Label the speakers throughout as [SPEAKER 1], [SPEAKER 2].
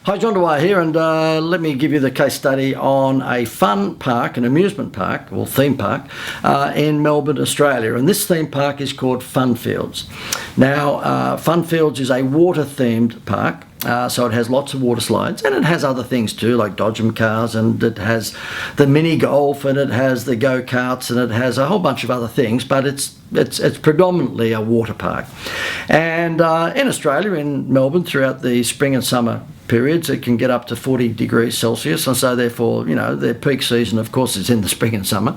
[SPEAKER 1] Hi, John Dwyer here, and let me give you the case study on a fun park, an amusement park, or theme park, in Melbourne, Australia. And this theme park is called Funfields. Now, Funfields is a water-themed park. So it has lots of water slides, and it has other things too, like dodgem cars, and it has the mini golf, and it has the go-karts, and it has a whole bunch of other things, but it's predominantly a water park. And in Australia, in Melbourne, throughout the spring and summer periods, it can get up to 40 degrees Celsius, and so therefore, you know, their peak season, of course, is in the spring and summer.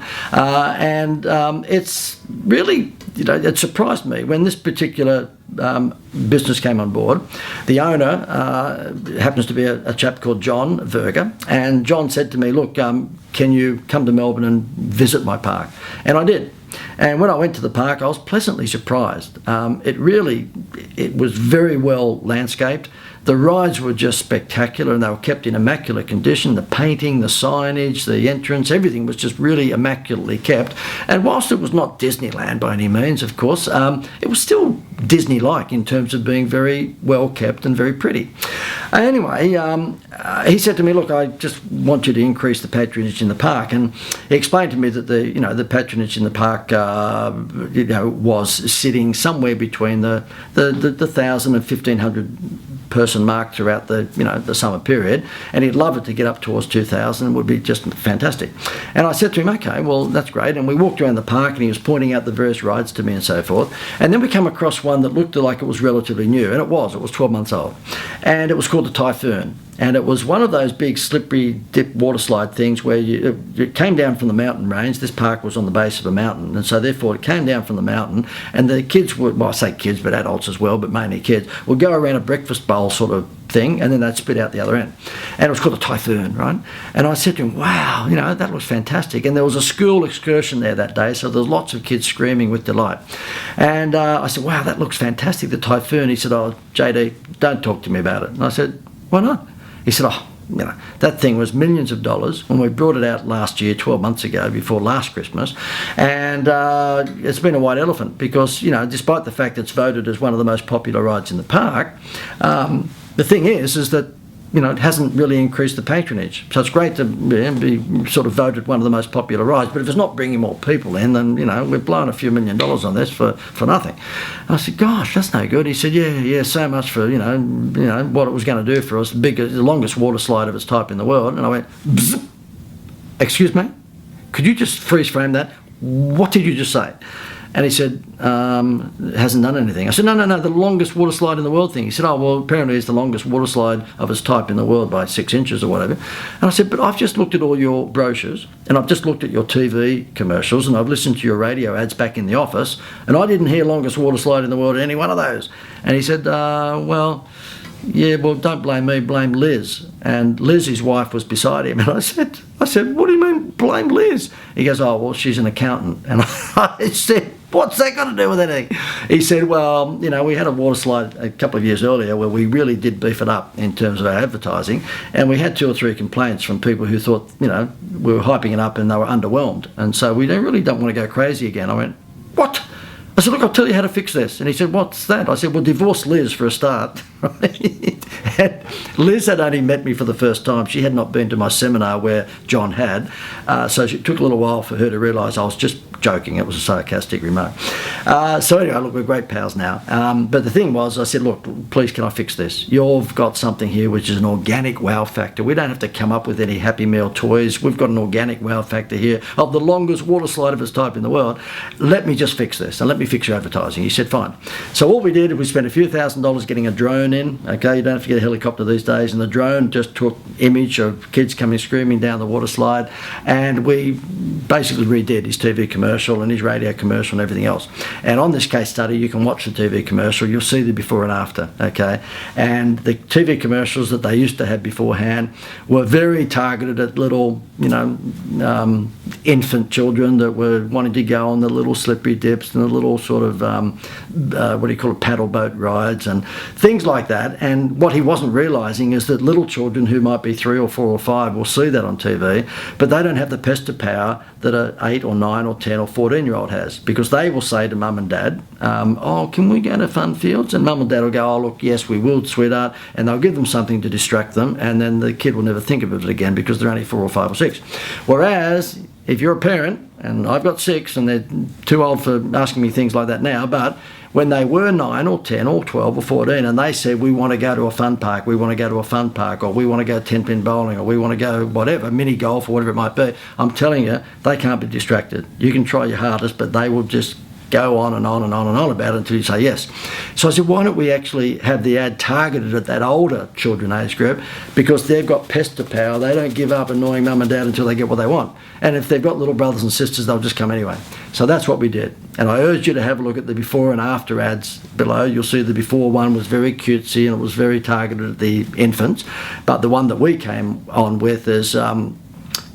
[SPEAKER 1] It's really, you know, it surprised me when this particular business came on board. The owner happens to be a chap called John Verga, and John said to me, look, can you come to Melbourne and visit my park? And I did. And when I went to the park, I was pleasantly surprised. It was very well landscaped. The rides were just spectacular, and they were kept in immaculate condition. The painting, the signage, the entrance, everything was just really immaculately kept. And whilst it was not Disneyland by any means, of course, it was still Disney-like in terms of being very well kept and very pretty. Anyway, he said to me, look, I just want you to increase the patronage in the park. And he explained to me that the patronage in the park was sitting somewhere between the 1,000 and 1,500 person mark throughout the summer period, and he'd love it to get up towards 2,000. It would be just fantastic. And I said to him, okay, well, that's great. And we walked around the park, and he was pointing out the various rides to me and so forth. And then we come across one that looked like it was relatively new, and it was 12 months old, and it was called the Typhoon. And it was one of those big slippery dip water slide things where it came down from the mountain range. This park was on the base of a mountain, and so therefore it came down from the mountain, and the kids would, well, I say kids, but adults as well, but mainly kids, would go around a breakfast bowl sort of thing, and then they'd spit out the other end. And it was called a Typhoon, right? And I said to him, wow, you know, that looks fantastic. And there was a school excursion there that day, so there was lots of kids screaming with delight. And I said, wow, that looks fantastic, the Typhoon. He said, oh, JD, don't talk to me about it. And I said, why not? He said, oh, you know, that thing was millions of dollars when we brought it out last year, 12 months ago, before last Christmas. And it's been a white elephant because, you know, despite the fact it's voted as one of the most popular rides in the park, the thing is that, you know, it hasn't really increased the patronage. So it's great to be sort of voted one of the most popular rides, but if it's not bringing more people in, then, you know, we've blown a few $1 million on this for nothing. And I said, gosh, that's no good. He said, yeah, so much for, you know, what it was going to do for us, the longest water slide of its type in the world. And I went, bzz. Excuse me? Could you just freeze frame that? What did you just say? And he said, it hasn't done anything. I said, no, the longest water slide in the world thing. He said, oh, well, apparently it's the longest water slide of its type in the world by 6 inches or whatever. And I said, but I've just looked at all your brochures, and I've just looked at your TV commercials, and I've listened to your radio ads back in the office, and I didn't hear longest water slide in the world at any one of those. And he said, well, don't blame me, blame Liz. And Liz, his wife, was beside him. And I said, what do you mean, blame Liz? He goes, oh, well, she's an accountant. And I said, what's that got to do with anything? He said, well, you know, we had a water slide a couple of years earlier where we really did beef it up in terms of our advertising, and we had 2 or 3 complaints from people who thought, you know, we were hyping it up and they were underwhelmed. And so we really don't want to go crazy again. I went, what? I said, look, I'll tell you how to fix this. And he said, what's that? I said, well, divorce Liz for a start. And Liz had only met me for the first time. She had not been to my seminar where John had. So it took a little while for her to realise I was just joking. It was a sarcastic remark. So anyway, look, we're great pals now. But the thing was, I said, look, please, can I fix this? You've got something here which is an organic wow factor. We don't have to come up with any Happy Meal toys. We've got an organic wow factor here of the longest water slide of its type in the world. Let me just fix this, and let me fix your advertising. He said, fine. So all we did, we spent a few $1,000s getting a drone in. Okay, you don't have to get a helicopter these days, and the drone just took image of kids coming screaming down the water slide, and we basically redid his TV commercial and his radio commercial and everything else. And on this case study, you can watch the TV commercial. You'll see the before and after, okay? And the TV commercials that they used to have beforehand were very targeted at little, you know, infant children that were wanting to go on the little slippery dips and the little sort of, paddle boat rides and things like that. And what he wasn't wasn't realising is that little children who might be 3 or 4 or 5 will see that on TV, but they don't have the pester power that a 8 or 9 or 10 or 14-year-old has, because they will say to mum and dad, oh, can we go to Funfields? And mum and dad will go, oh, look, yes, we will, sweetheart, and they'll give them something to distract them, and then the kid will never think of it again because they're only 4 or 5 or 6. Whereas if you're a parent, and I've got 6 and they're too old for asking me things like that now, but when they were 9 or 10 or 12 or 14 and they said, we want to go to a fun park, we want to go to a fun park, or we want to go 10-pin bowling, or we want to go whatever, mini golf or whatever it might be, I'm telling you, they can't be distracted. You can try your hardest, but they will just go on and on and on and on about it until you say yes. So I said, why don't we actually have the ad targeted at that older children age group, because they've got pester power. They don't give up annoying mum and dad until they get what they want. And if they've got little brothers and sisters, they'll just come anyway. So that's what we did. And I urge you to have a look at the before and after ads below. You'll see the before one was very cutesy and it was very targeted at the infants. But the one that we came on with is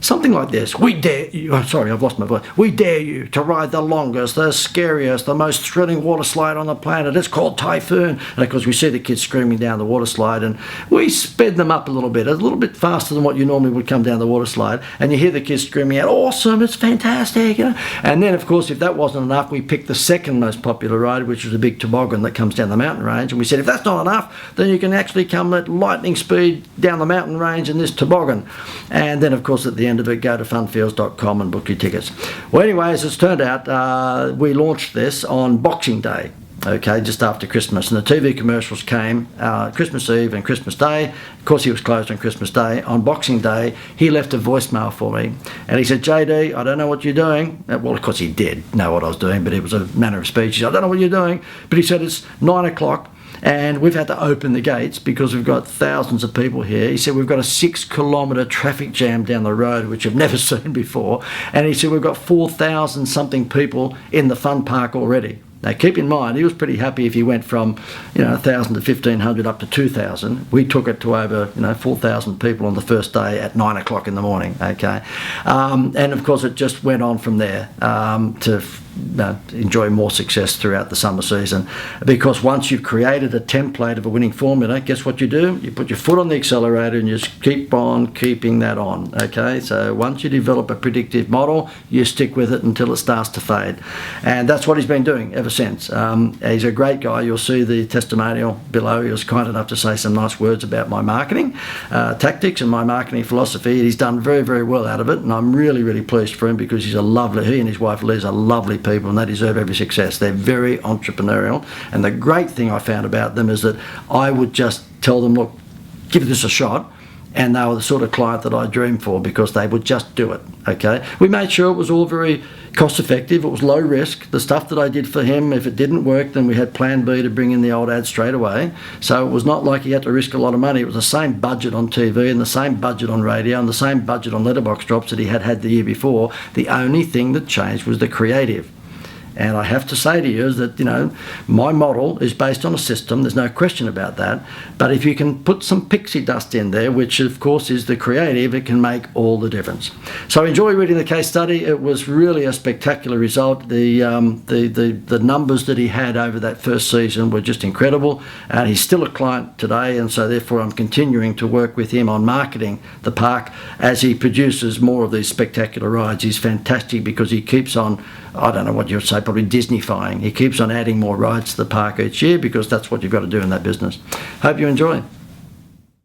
[SPEAKER 1] something like this. We dare you, I'm sorry, I've lost my voice. We dare you to ride the longest, the scariest, the most thrilling water slide on the planet. It's called Typhoon. And of course we see the kids screaming down the water slide, and we sped them up a little bit faster than what you normally would come down the water slide. And you hear the kids screaming out, awesome, it's fantastic. You know? And then of course, if that wasn't enough, we picked the second most popular ride, which was a big toboggan that comes down the mountain range. And we said, if that's not enough, then you can actually come at lightning speed down the mountain range in this toboggan. And then of course at the end of it, go to funfields.com and book your tickets. Well, anyway, as it's turned out, we launched this on Boxing Day, okay, just after Christmas, and the TV commercials came Christmas Eve and Christmas Day. Of course, he was closed on Christmas Day. On Boxing Day, he left a voicemail for me, and he said, JD, I don't know what you're doing. Well, of course, he did know what I was doing, but it was a manner of speech. He said, I don't know what you're doing, but he said, it's 9 o'clock. And we've had to open the gates because we've got thousands of people here. He said, we've got a 6-kilometre traffic jam down the road, which I've never seen before. And he said, we've got 4,000 something people in the fun park already. Now, keep in mind, he was pretty happy if he went from, 1,000 to 1,500 up to 2,000. We took it to over, 4,000 people on the first day at 9 o'clock in the morning, okay? And of course, it just went on from there to enjoy more success throughout the summer season, because once you've created a template of a winning formula, guess what you do? You put your foot on the accelerator and you just keep on keeping that on, okay? So once you develop a predictive model, you stick with it until it starts to fade. And that's what he's been doing ever since. He's a great guy. You'll see the testimonial below. He was kind enough to say some nice words about my marketing tactics and my marketing philosophy. He's done very, very well out of it, and I'm really, really pleased for him, because he and his wife Liz are lovely people, and they deserve every success. They're very entrepreneurial, and the great thing I found about them is that I would just tell them, look, give this a shot, and they were the sort of client that I dreamed for, because they would just do it, okay? We made sure it was all very cost effective, it was low risk. The stuff that I did for him, if it didn't work, then we had plan B to bring in the old ad straight away. So it was not like he had to risk a lot of money. It was the same budget on TV and the same budget on radio and the same budget on letterbox drops that he had the year before. The only thing that changed was the creative. And I have to say to you is that, my model is based on a system. There's no question about that. But if you can put some pixie dust in there, which of course is the creative, it can make all the difference. So enjoy reading the case study. It was really a spectacular result. The numbers that he had over that first season were just incredible. And he's still a client today. And so therefore I'm continuing to work with him on marketing the park as he produces more of these spectacular rides. He's fantastic because he keeps on, I don't know what you would say, probably Disneyfying. He keeps on adding more rides to the park each year, because that's what you've got to do in that business. Hope you enjoy.